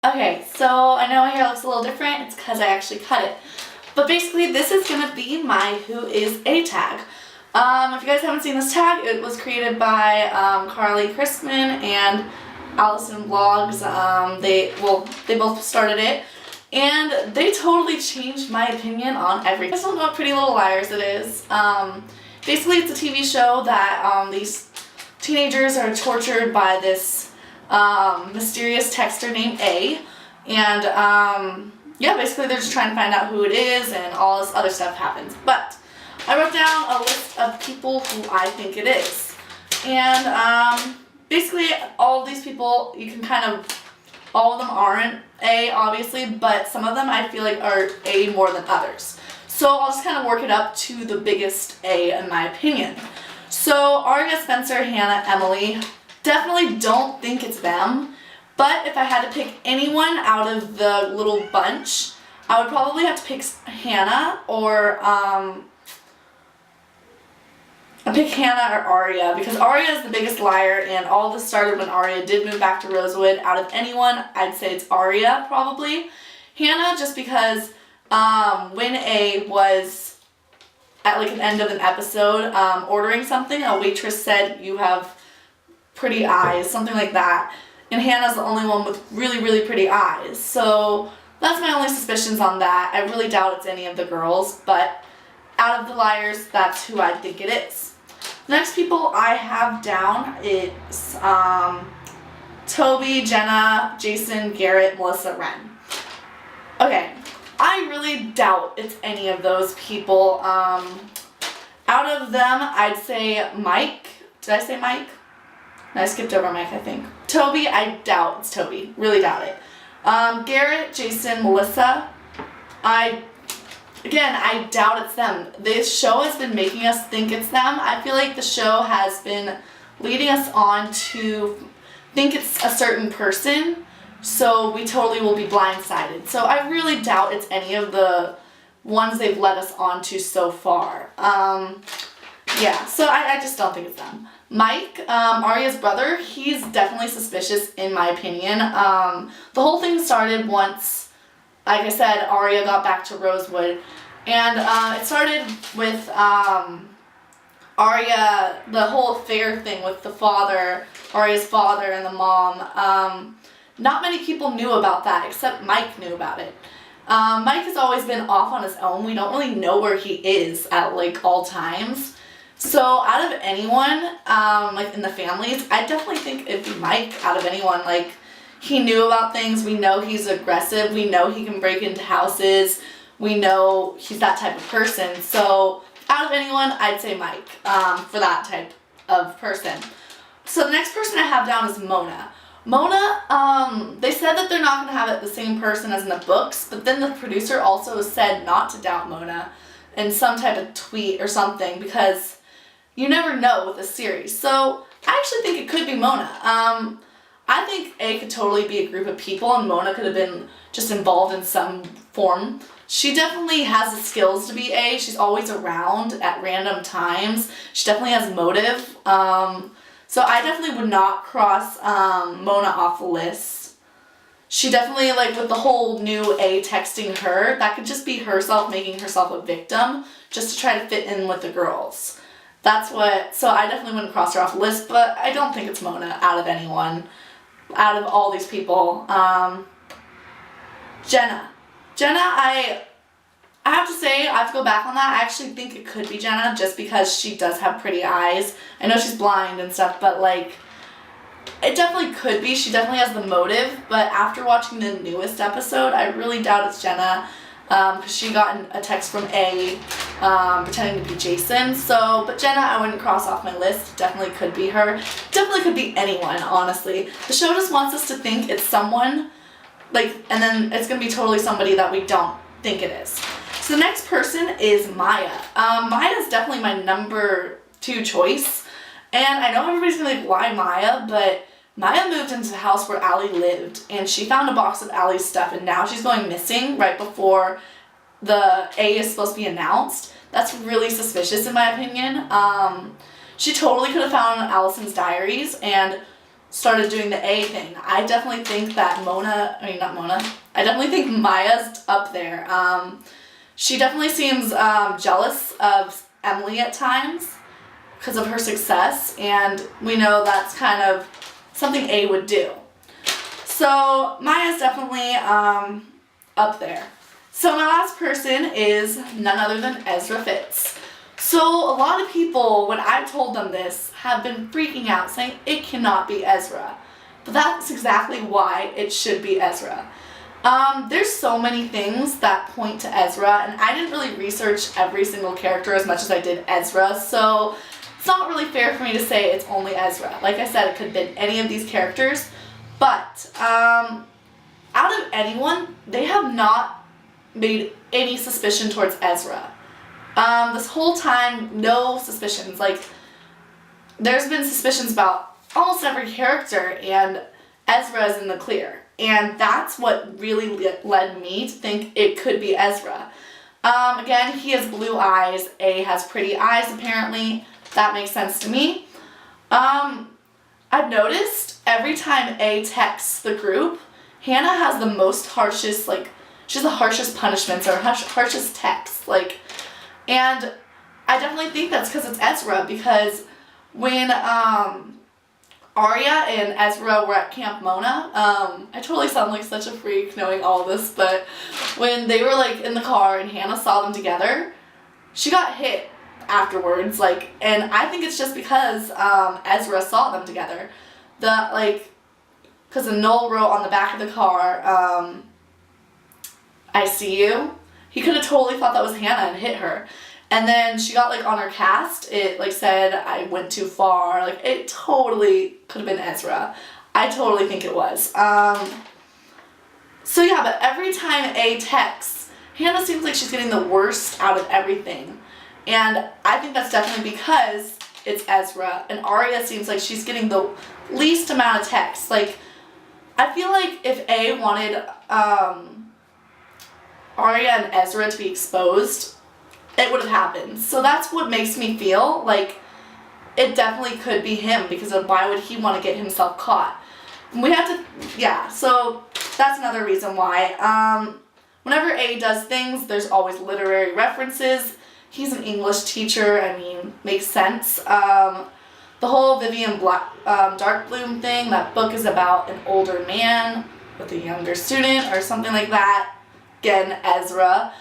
Okay, so I know my hair looks a little different. It's because I actually cut it. But basically, this is going to be my Who Is A tag. If you guys haven't seen this tag, it was created by Carly Christman and Allison Vlogs. They both started it. And they totally changed my opinion on everything. I just don't know what Pretty Little Liars it is. Basically, it's a TV show that these teenagers are tortured by this mysterious texter named A, and yeah, basically they're just trying to find out who it is, and all this other stuff happens. But I wrote down a list of people who I think it is, and basically all of these people, you can kind of, all of them aren't A, obviously, but some of them I feel like are A more than others. So I'll just kind of work it up to the biggest A in my opinion. So Aria, Spencer, Hannah, Emily. Definitely don't think it's them, but if I had to pick anyone out of the little bunch, I would probably have to pick Hannah or I'd pick Hannah or Aria, because Aria is the biggest liar, and all this started when Aria did move back to Rosewood. Out of anyone, I'd say it's Aria probably. Hannah, just because when A was at like an end of an episode ordering something, a waitress said, "You have pretty eyes," something like that, and Hannah's the only one with really, really pretty eyes. So that's my only suspicions on that. I really doubt it's any of the girls, but out of the liars, that's who I think it is. The next people I have down is Toby, Jenna, Jason, Garrett, Melissa, Ren. Okay, I really doubt it's any of those people. Out of them, I'd say Mike. Did I say Mike? I skipped over Mike, I think. Toby, I doubt it's Toby. Really doubt it. Garrett, Jason, Melissa. I doubt it's them. This show has been making us think it's them. I feel like the show has been leading us on to think it's a certain person, so we totally will be blindsided. So I really doubt it's any of the ones they've led us on to so far. Yeah, so I just don't think it's them. Mike, Aria's brother, he's definitely suspicious in my opinion. The whole thing started once, like I said, Aria got back to Rosewood, and it started with Aria, the whole affair thing with the father, Aria's father and the mom. Not many people knew about that, except Mike knew about it. Mike has always been off on his own. We don't really know where he is at like all times. So out of anyone, like in the families, I definitely think it'd be Mike out of anyone. Like, he knew about things. We know he's aggressive. We know he can break into houses. We know he's that type of person. So out of anyone, I'd say Mike for that type of person. So the next person I have down is Mona. Mona, they said that they're not going to have it the same person as in the books, but then the producer also said not to doubt Mona in some type of tweet or something, because you never know with a series. So I actually think it could be Mona. I think A could totally be a group of people, and Mona could have been just involved in some form. She definitely has the skills to be A. She's always around at random times. She definitely has motive. So I definitely would not cross Mona off the list. She definitely, like with the whole new A texting her, that could just be herself making herself a victim just to try to fit in with the girls. So I definitely wouldn't cross her off the list, but I don't think it's Mona out of anyone, out of all these people. Jenna, I have to say, I have to go back on that. I actually think it could be Jenna, just because she does have pretty eyes. I know she's blind and stuff, but like, it definitely could be. She definitely has the motive, but after watching the newest episode, I really doubt it's Jenna, because she got a text from A pretending to be Jason. So, but Jenna, I wouldn't cross off my list. Definitely could be her. Definitely could be anyone, honestly. The show just wants us to think it's someone, like, and then it's going to be totally somebody that we don't think it is. So the next person is Maya. Maya is definitely my number 2 choice. And I know everybody's going to be like, why Maya? But Maya moved into the house where Allie lived, and she found a box of Allie's stuff, and now she's going missing right before the A is supposed to be announced. That's really suspicious in my opinion. She totally could have found Allison's diaries, and started doing the A thing. I definitely think that I definitely think Maya's up there. She definitely seems jealous of Emily at times because of her success, and we know that's kind of something A would do. So Maya's definitely up there. So my last person is none other than Ezra Fitz. So a lot of people, when I've told them this, have been freaking out saying it cannot be Ezra. But that's exactly why it should be Ezra. There's so many things that point to Ezra, and I didn't really research every single character as much as I did Ezra, so it's not really fair for me to say it's only Ezra. Like I said, it could have been any of these characters, but out of anyone, they have not made any suspicion towards Ezra. This whole time, no suspicions. Like, there's been suspicions about almost every character, and Ezra is in the clear. And that's what really led me to think it could be Ezra. Again, he has blue eyes. A has pretty eyes, apparently. That makes sense to me. I've noticed every time A texts the group, Hannah has the most harshest, like, she has the harshest punishments or harshest texts. Like, and I definitely think that's because it's Ezra, because when Arya and Ezra were at Camp Mona, I totally sound like such a freak knowing all this, but when they were like in the car and Hannah saw them together, she got hit afterwards, like, and I think it's just because Ezra saw them together. Because Noel wrote on the back of the car, I see you. He could have totally thought that was Hannah and hit her. And then she got, like, on her cast, it, like, said, I went too far. Like, it totally could have been Ezra. I totally think it was. So, yeah, but every time A texts, Hannah seems like she's getting the worst out of everything. And I think that's definitely because it's Ezra. And Arya seems like she's getting the least amount of texts. Like, I feel like if A wanted Arya and Ezra to be exposed, it would have happened. So that's what makes me feel like it definitely could be him, because of why would he want to get himself caught? We have to, yeah, so that's another reason why. Whenever A does things, there's always literary references. He's an English teacher, I mean, makes sense. The whole Vivian Darkbloom thing, that book is about an older man with a younger student or something like that. Again, Ezra.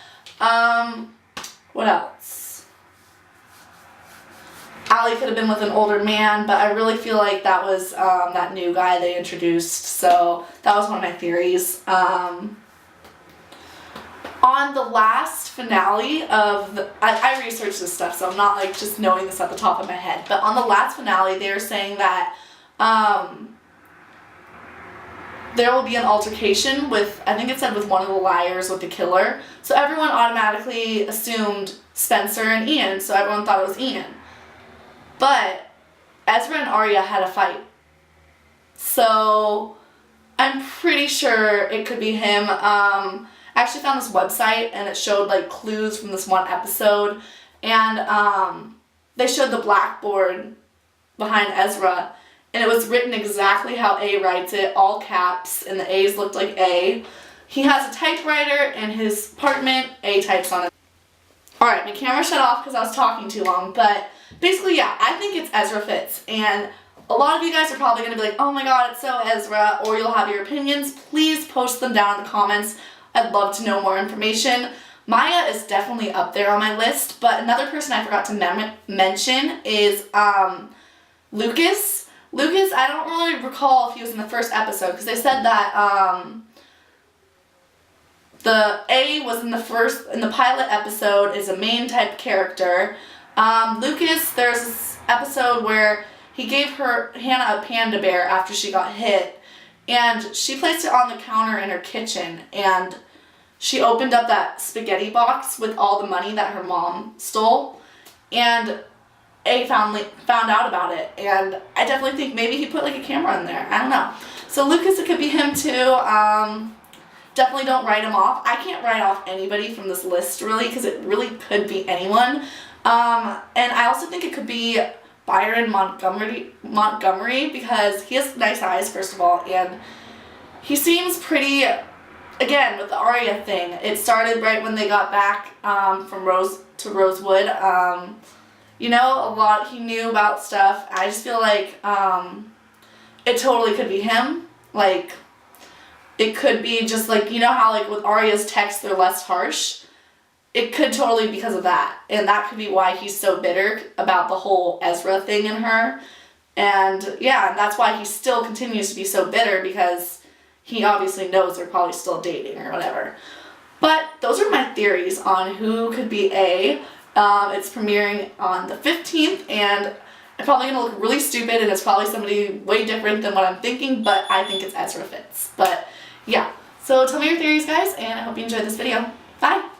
What else? Allie could have been with an older man, but I really feel like that was that new guy they introduced, so that was one of my theories. On the last finale of I researched this stuff, so I'm not like just knowing this at the top of my head, but on the last finale they were saying that there will be an altercation with, I think it said with one of the liars with the killer, so everyone automatically assumed Spencer and Ian, so everyone thought it was Ian. But Ezra and Arya had a fight, so I'm pretty sure it could be him. I actually found this website and it showed like clues from this one episode, and they showed the blackboard behind Ezra, and it was written exactly how A writes it, all caps, and the A's looked like A. He has a typewriter in his apartment, A types on it. Alright, my camera shut off because I was talking too long, but basically, yeah, I think it's Ezra Fitz, and a lot of you guys are probably going to be like, oh my god, it's so Ezra, or you'll have your opinions. Please post them down in the comments. I'd love to know more information. Maya is definitely up there on my list, but another person I forgot to mention is Lucas. Lucas, I don't really recall if he was in the first episode, because they said that the A was in the pilot episode, is a main type character. Lucas, there's this episode where he gave Hannah a panda bear after she got hit, and she placed it on the counter in her kitchen, and she opened up that spaghetti box with all the money that her mom stole, and A found out about it, and I definitely think maybe he put like a camera in there. I don't know. So Lucas, it could be him too. Definitely don't write him off. I can't write off anybody from this list really, because it really could be anyone. And I also think it could be Byron Montgomery because he has nice eyes, first of all, and he seems pretty, again, with the Arya thing, it started right when they got back from Rosewood. You know, a lot he knew about stuff. I just feel like it totally could be him. Like, it could be just like, you know how like with Arya's texts they're less harsh? It could totally be because of that. And that could be why he's so bitter about the whole Ezra thing in her. And yeah, that's why he still continues to be so bitter, because he obviously knows they're probably still dating or whatever. But those are my theories on who could be A. It's premiering on the 15th, and it's probably going to look really stupid, and it's probably somebody way different than what I'm thinking, but I think it's Ezra Fitz. But yeah, so tell me your theories, guys, and I hope you enjoyed this video. Bye!